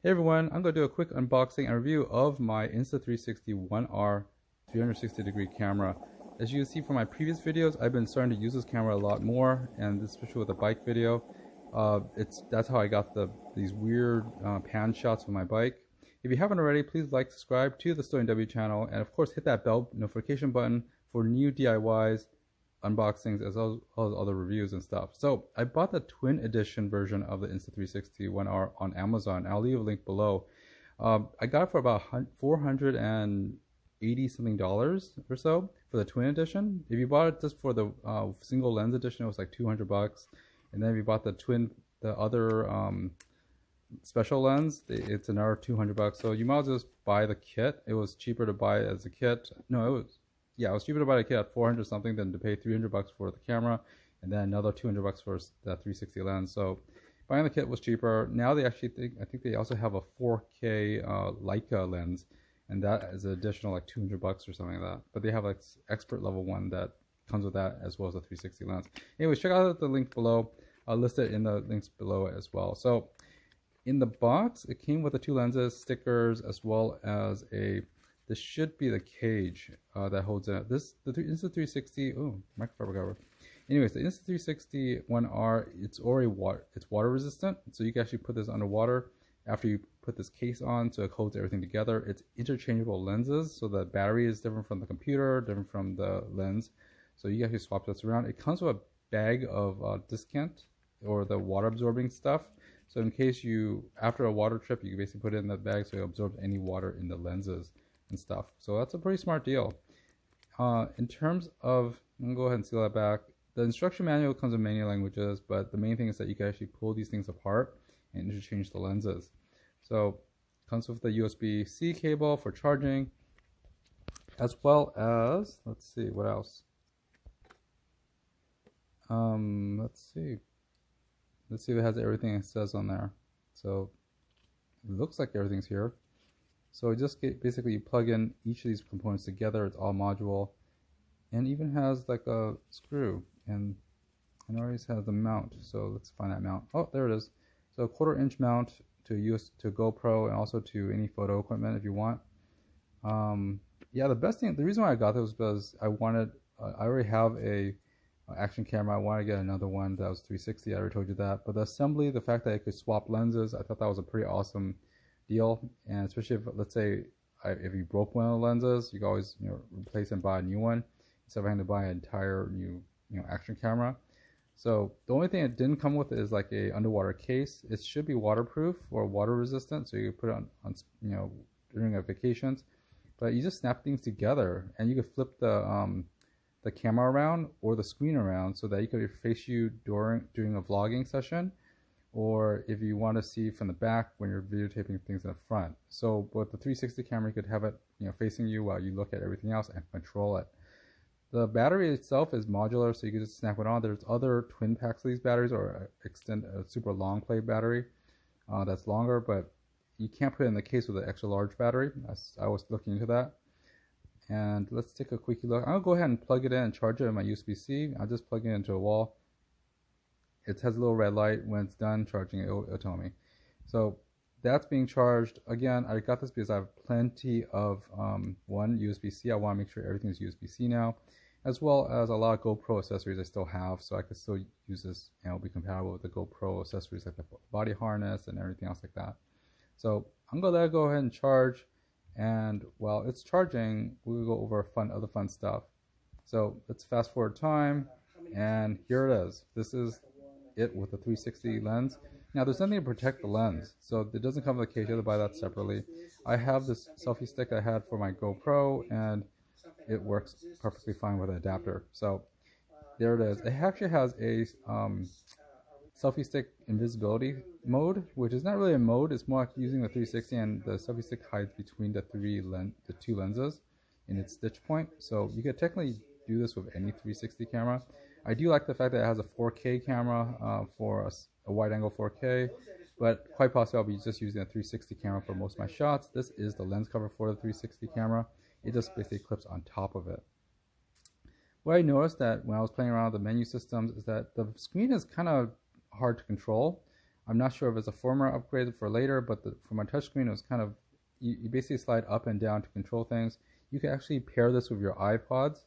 Hey everyone, I'm going to do a quick unboxing and review of my Insta360 1R 360 degree camera. As you can see from my previous videos, I've been starting to use this camera a lot more, and especially with the bike video. That's how I got these weird pan shots with my bike. If you haven't already, please like, subscribe to the SterlingW channel, and of course hit that bell notification button for new DIYs, unboxings, as well as other reviews and stuff. So I bought the twin edition version of the Insta360 1R on Amazon. I'll leave a link below. I got it for about $480 something or so for the twin edition. If you bought it just for the single lens edition, it was like $200. And then if you bought the other special lens, it's another $200. So you might as well just buy the kit. It was cheaper to buy as a kit. No, it was cheaper to buy a kit at 400 something than to pay $300 for the camera, and then another $200 for that 360 lens. So buying the kit was cheaper. Now I think they also have a 4K Leica lens, and that is an additional like $200 or something like that. But they have like expert level one that comes with that, as well as the 360 lens. Anyways, check out the link below. I'll list it in the links below as well. So in the box, it came with the two lenses, stickers, as well as this should be the cage that holds it. The Insta360, microfiber cover. Anyways, the Insta360 1R, it's water resistant, so you can actually put this underwater after you put this case on, so it holds everything together. It's interchangeable lenses, so the battery is different from the computer, different from the lens, so you can actually swap this around. It comes with a bag of discant, or the water absorbing stuff, so in case after a water trip, you can basically put it in the bag so it absorbs any water in the lenses and stuff. So that's a pretty smart deal. In terms of, I'm gonna go ahead and seal that back. The instruction manual comes in many languages, but the main thing is that you can actually pull these things apart and interchange the lenses. So it comes with the USB-C cable for charging, as well as, let's see, what else? Let's see if it has everything it says on there. So it looks like everything's here. So basically you plug in each of these components together. It's all module, and even has like a screw, and it always has the mount. So let's find that mount. Oh, there it is. So a 1/4 inch mount to GoPro, and also to any photo equipment if you want. Yeah, the reason why I got this was because I already have a action camera. I wanted to get another one that was 360. I already told you that. But the assembly, the fact that I could swap lenses, I thought that was a pretty awesome deal. And especially if, let's say, if you broke one of the lenses, you can always replace and buy a new one instead of having to buy an entire new action camera. So the only thing it didn't come with is like a underwater case. It should be waterproof or water resistant, so you can put it on during vacations. But you just snap things together, and you can flip the camera around or the screen around so that you could face you during a vlogging session, or if you want to see from the back when you're videotaping things in the front. So with the 360 camera, you could have it facing you while you look at everything else and control it. The battery itself is modular, so you can just snap it on. There's other twin packs of these batteries, or extend a super long play battery that's longer, but you can't put it in the case with an extra large battery. I was looking into that. And let's take a quick look. I'll go ahead and plug it in and charge it in my USB-C. I'll just plug it into a wall. It has a little red light. When it's done charging, it'll tell me. So that's being charged. Again, I got this because I have plenty of one USB-C. I want to make sure everything is USB-C now, as well as a lot of GoPro accessories I still have, so I can still use this and it'll be compatible with the GoPro accessories like the body harness and everything else like that. So I'm gonna let it go ahead and charge. And while it's charging, we'll go over other fun stuff. So let's fast forward time, and here it is. This is it with the 360 lens. Now there's nothing to protect the lens, so it doesn't come with a case. You have to buy that separately. I have this selfie stick I had for my GoPro, and it works perfectly fine with an adapter. So there it is. It actually has a selfie stick invisibility mode, which is not really a mode. It's more like using the 360, and the selfie stick hides between the two lenses in its stitch point. So you could technically do this with any 360 camera. I do like the fact that it has a 4K camera for a wide angle 4K, but quite possibly I'll be just using a 360 camera for most of my shots. This is the lens cover for the 360 camera. It just basically clips on top of it. What I noticed that when I was playing around with the menu systems is that the screen is kind of hard to control. I'm not sure if it's a firmware upgrade for later, but for my touchscreen, it was kind of, you basically slide up and down to control things. You can actually pair this with your iPods,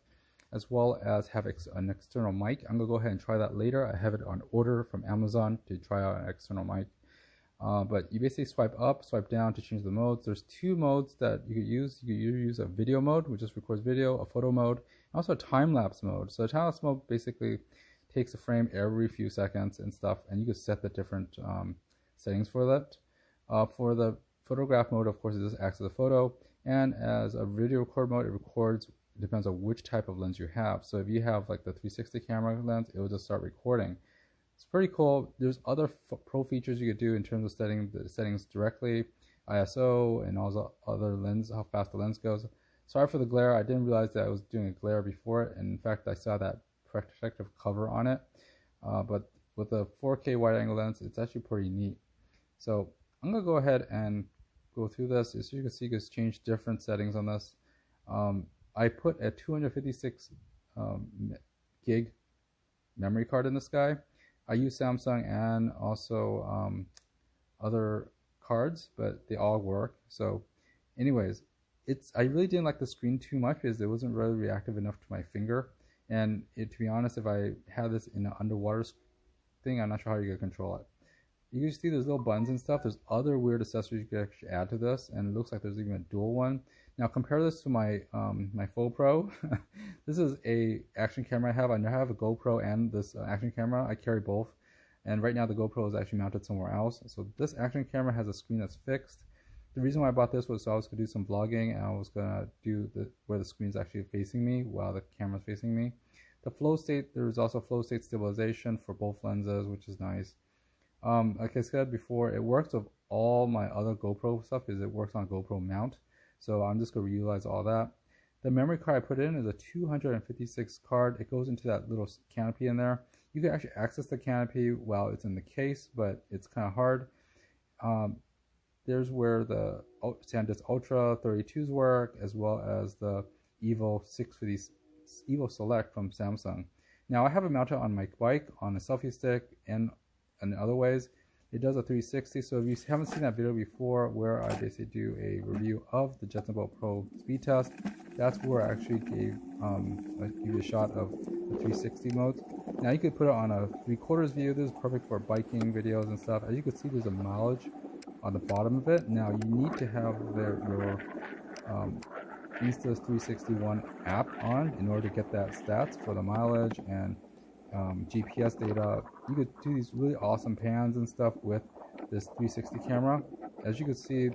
as well as have an external mic. I'm gonna go ahead and try that later. I have it on order from Amazon to try out an external mic. But you basically swipe up, swipe down to change the modes. There's two modes that you could use. You could either use a video mode, which just records video, a photo mode, and also a time-lapse mode. So a time-lapse mode basically takes a frame every few seconds and stuff, and you can set the different settings for that. For the photograph mode, of course, it just acts as a photo, and as a video record mode, it records. It depends on which type of lens you have. So if you have like the 360 camera lens, it will just start recording. It's pretty cool. There's other pro features you could do in terms of setting the settings directly, ISO, and also other lens, how fast the lens goes. Sorry for the glare. I didn't realize that I was doing a glare before it, and in fact, I saw that protective cover on it. But with a 4K wide-angle lens, it's actually pretty neat. So I'm gonna go ahead and go through this. As you can see, you can change different settings on this. I put a 256 gig memory card in this guy. I use Samsung and also other cards, but they all work. So anyways, I really didn't like the screen too much because it wasn't really reactive enough to my finger. And to be honest, if I had this in an underwater thing, I'm not sure how you're going to control it. You can see there's little buttons and stuff. There's other weird accessories you can actually add to this, and it looks like there's even a dual one. Now compare this to my my GoPro. This is a action camera I have. I have a GoPro and this action camera. I carry both, and right now the GoPro is actually mounted somewhere else. So this action camera has a screen that's fixed. The reason why I bought this was so I was going to do some vlogging, and I was going to do where the screen is actually facing me while the camera is facing me. The flow state, there's also flow state stabilization for both lenses, which is nice. Like I said before, it works with all my other GoPro stuff because it works on GoPro mount. So I'm just going to reutilize all that. The memory card I put in is a 256 card. It goes into that little canopy in there. You can actually access the canopy while it's in the case, but it's kind of hard. There's where the SanDisk Ultra 32s work, as well as the Evo 650 Evo Select from Samsung. Now I have it mounted on my bike, on a selfie stick, and in other ways. It does a 360, so if you haven't seen that video before where I basically do a review of the Jetson Bolt Pro speed test, that's where I actually give you a shot of the 360 modes. Now you could put it on a 3/4 view. This is perfect for biking videos and stuff. As you can see, there's a mileage on the bottom of it. Now you need to have your Insta360 app on in order to get that stats for the mileage and GPS data. You could do these really awesome pans and stuff with this 360 camera. As you can see,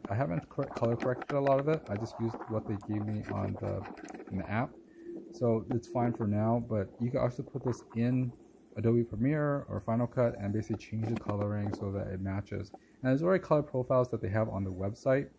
I haven't color corrected a lot of it. I just used what they gave me in the app, so it's fine for now. But you can also put this in Adobe Premiere or Final Cut and basically change the coloring so that it matches. And there's already color profiles that they have on the website,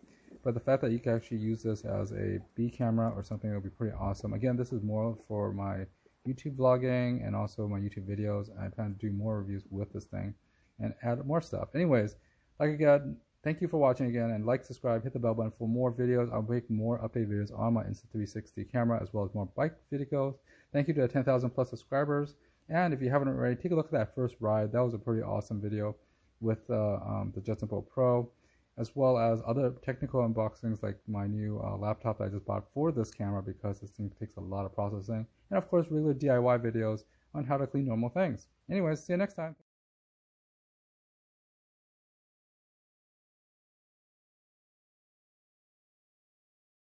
but the fact that you can actually use this as a B camera or something will be pretty awesome. Again, this is more for my YouTube vlogging and also my YouTube videos. I plan to do more reviews with this thing and add more stuff. Anyways, like again, thank you for watching again, and like, subscribe, hit the bell button for more videos. I'll make more update videos on my Insta360 camera as well as more bike videos. Thank you to the 10,000 plus subscribers. And if you haven't already, take a look at that first ride. That was a pretty awesome video with the Jetson Bolt Pro, as well as other technical unboxings like my new laptop that I just bought for this camera because this thing takes a lot of processing. And of course, regular DIY videos on how to clean normal things. Anyways, see you next time.